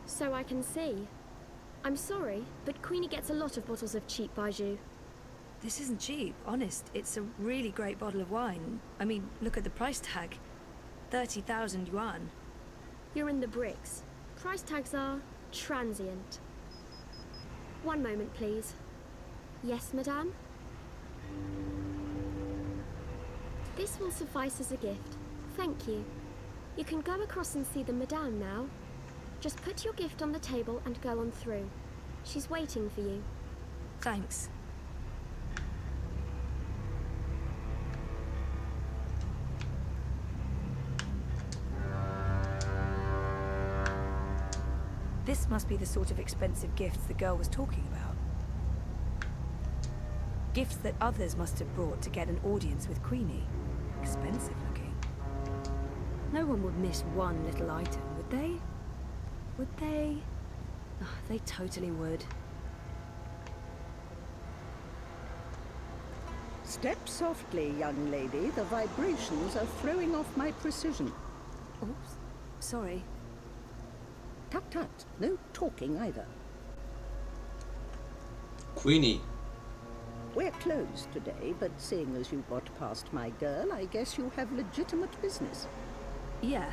So I can see. I'm sorry, but Queenie gets a lot of bottles of cheap Baiju. This isn't cheap, honest. It's a really great bottle of wine. I mean, look at the price tag. 30,000 yuan. You're in the bricks. Price tags are transient. One moment, please. Yes, madame? This will suffice as a gift. Thank you. You can go across and see the madame now. Just put your gift on the table and go on through. She's waiting for you. Thanks. This must be the sort of expensive gifts the girl was talking about. Gifts that others must have brought to get an audience with Queenie. Expensive looking. No one would miss one little item, would they? Would they? They totally would. Step softly, young lady. The vibrations are throwing off my precision. Oops. Sorry. Tut tut. No talking either. Queenie. We're closed today, but seeing as you got past my girl, I guess you have legitimate business. Yeah.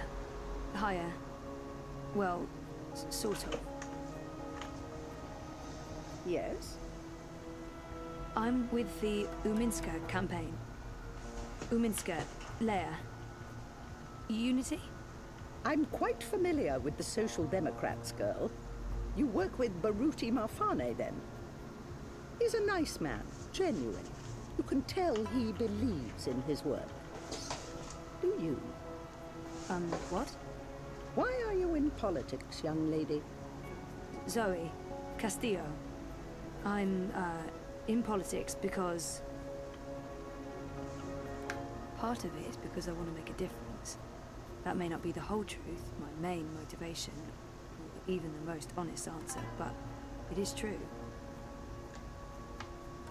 Hiya. Well, sort of. Yes? I'm with the Uminska campaign. Uminska, Leia. Unity? I'm quite familiar with the Social Democrats, girl. You work with Baruti Marfane, then? He's a nice man, genuine. You can tell he believes in his work. Do you? What? Why are you in politics, young lady? Zoe Castillo. I'm, in politics because... Part of it is because I want to make a difference. That may not be the whole truth, my main motivation, or even the most honest answer, but it is true.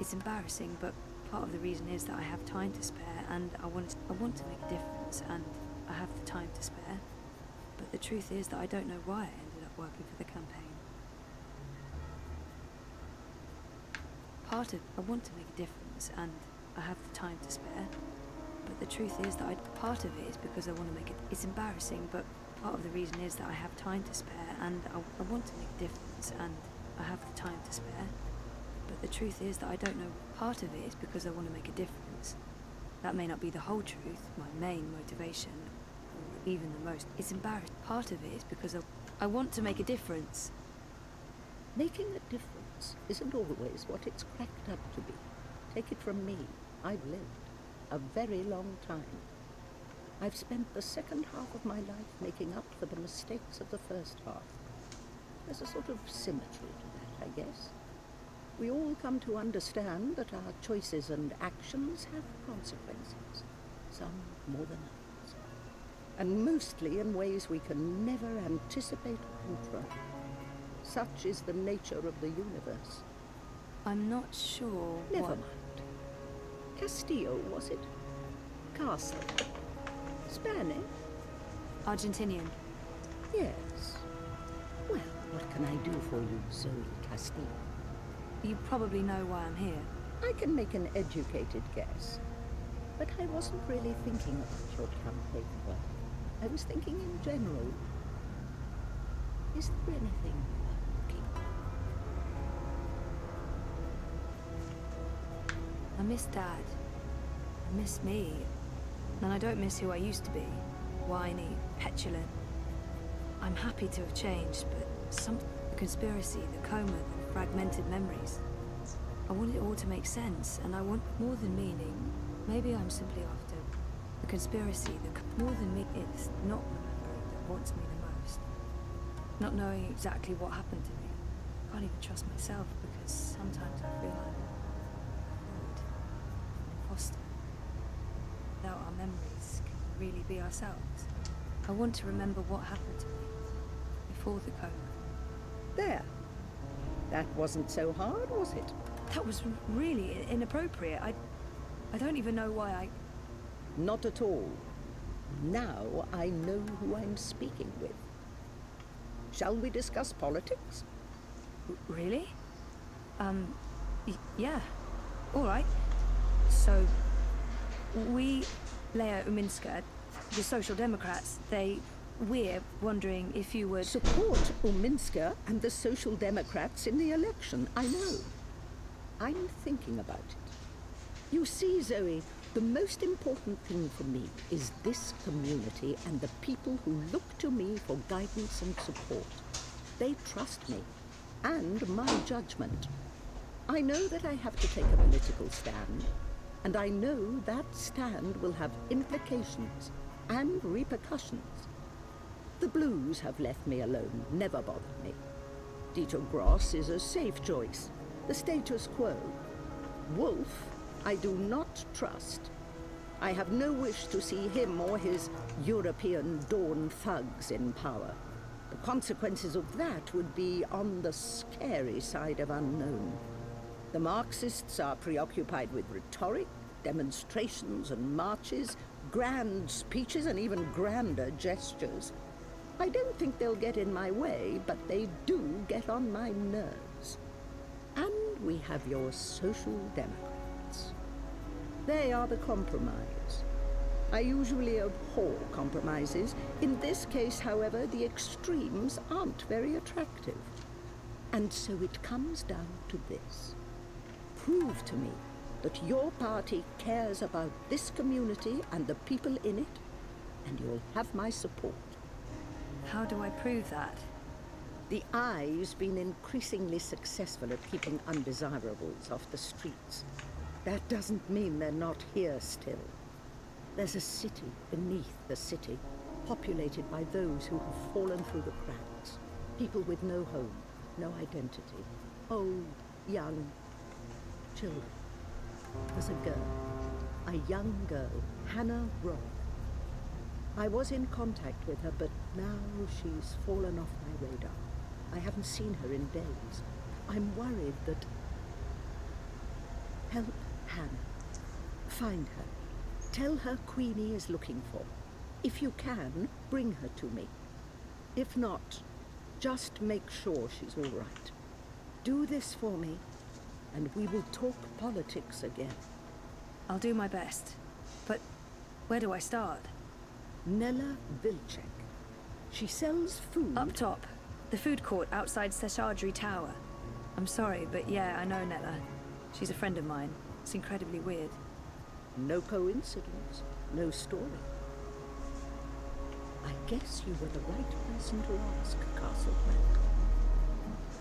It's embarrassing, but part of the reason is that I have time to spare, and I want to make a difference, and I have the time to spare. But the truth is that I don't know why I ended up working for the campaign. I want to make a difference, and I have the time to spare. But the truth is that part of it is because I want to make it. It's embarrassing, but part of the reason is that I have time to spare, and I want to make a difference, and I have the time to spare. But the truth is that I don't know. Part of it is because I want to make a difference. That may not be the whole truth, my main motivation, or even the most. It's embarrassing. Part of it is because I want to make a difference. Making a difference isn't always what it's cracked up to be. Take it from me. I've lived a very long time. I've spent the second half of my life making up for the mistakes of the first half. There's a sort of symmetry to that, I guess. We all come to understand that our choices and actions have consequences, some more than others, and mostly in ways we can never anticipate or control. Such is the nature of the universe. I'm not sure. Never mind. Castillo, was it? Castle. Spanish? Argentinian. Yes. Well, what can I do for you, Zoe Castillo? You probably know why I'm here. I can make an educated guess. But I wasn't really thinking about your campaign work. I was thinking in general. Is there anything you are looking for? I miss Dad. I miss me. And I don't miss who I used to be. Whiny, petulant. I'm happy to have changed, but the conspiracy, the coma, the fragmented memories. I want it all to make sense, and I want more than meaning. Maybe I'm simply after the conspiracy, more than me. It's not remembering that haunts me the most. Not knowing exactly what happened to me. I can't even trust myself because sometimes I feel like imposter. Without our memories, can we really be ourselves? I want to remember what happened to me before the coma. There. That wasn't so hard, was it? That was really inappropriate. I don't even know why I... Not at all. Now I know who I'm speaking with. Shall we discuss politics? Really? Yeah. All right. So, we, Leia Uminska, the Social Democrats, we're wondering if you would... Support Uminska and the Social Democrats in the election, I know. I'm thinking about it. You see, Zoe, the most important thing for me is this community and the people who look to me for guidance and support. They trust me, and my judgment. I know that I have to take a political stand, and I know that stand will have implications and repercussions. The Blues have left me alone, never bothered me. Dieter Gross is a safe choice, the status quo. Wolf, I do not trust. I have no wish to see him or his European Dawn thugs in power. The consequences of that would be on the scary side of unknown. The Marxists are preoccupied with rhetoric, demonstrations and marches, grand speeches and even grander gestures. I don't think they'll get in my way, but they do get on my nerves. And we have your Social Democrats. They are the compromise. I usually abhor compromises. In this case, however, the extremes aren't very attractive. And so it comes down to this. Prove to me that your party cares about this community and the people in it, and you'll have my support. How do I prove that? The Eye's been increasingly successful at keeping undesirables off the streets. That doesn't mean they're not here still. There's a city beneath the city, populated by those who have fallen through the cracks. People with no home, no identity. Old, young, children. There's a girl, a young girl, Hannah Roth. I was in contact with her, but now she's fallen off my radar. I haven't seen her in days. I'm worried that... Help Hannah. Find her. Tell her Queenie is looking for. If you can, bring her to me. If not, just make sure she's all right. Do this for me, and we will talk politics again. I'll do my best. But where do I start? Nella Vilcek. She sells food... Up top. The food court outside Seshadri Tower. I'm sorry, but yeah, I know Nella. She's a friend of mine. It's incredibly weird. No coincidence, no story. I guess you were the right person to ask, Castleman.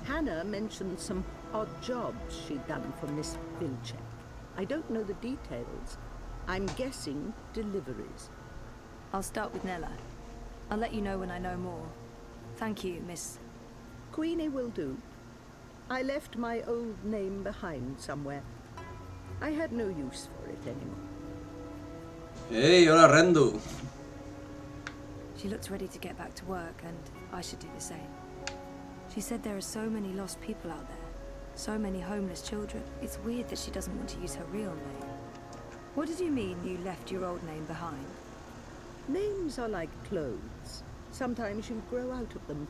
Hannah mentioned some odd jobs she'd done for Miss Vilcek. I don't know the details. I'm guessing deliveries. I'll start with Nella. I'll let you know when I know more. Thank you, Miss... Queenie will do. I left my old name behind somewhere. I had no use for it anymore. Hey, hola Rendu. She looks ready to get back to work, and I should do the same. She said there are so many lost people out there. So many homeless children. It's weird that she doesn't want to use her real name. What did you mean you left your old name behind? Names are like clothes. Sometimes you grow out of them.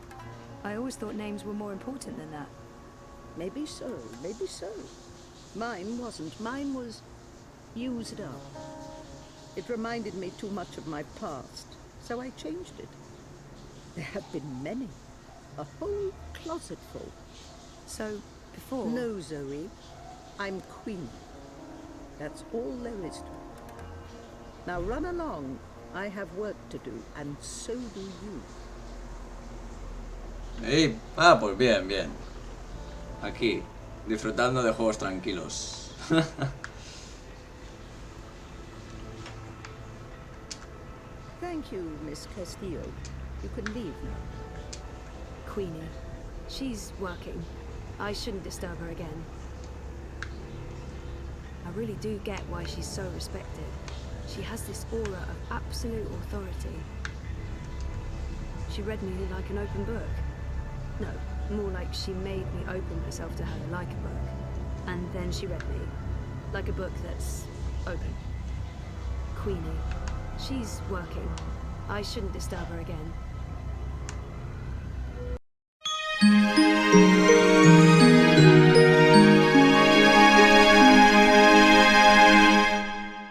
I always thought names were more important than that. Maybe so, maybe so. Mine wasn't. Mine was used up. It reminded me too much of my past, so I changed it. There have been many. A whole closet full. So, before? No, Zoe. I'm Queen. That's all there is to it. Now run along. I have work to do, and so do you. Hey, pues bien, bien. Aquí, disfrutando de juegos tranquilos. Thank you, Miss Castillo. You can leave now. Queenie. She's working. I shouldn't disturb her again. I really do get why she's so respected. She has this aura of absolute authority. She read me like an open book. No, more like she made me open myself to her like a book. And then she read me like a book that's open. Queenie. She's working. I shouldn't disturb her again.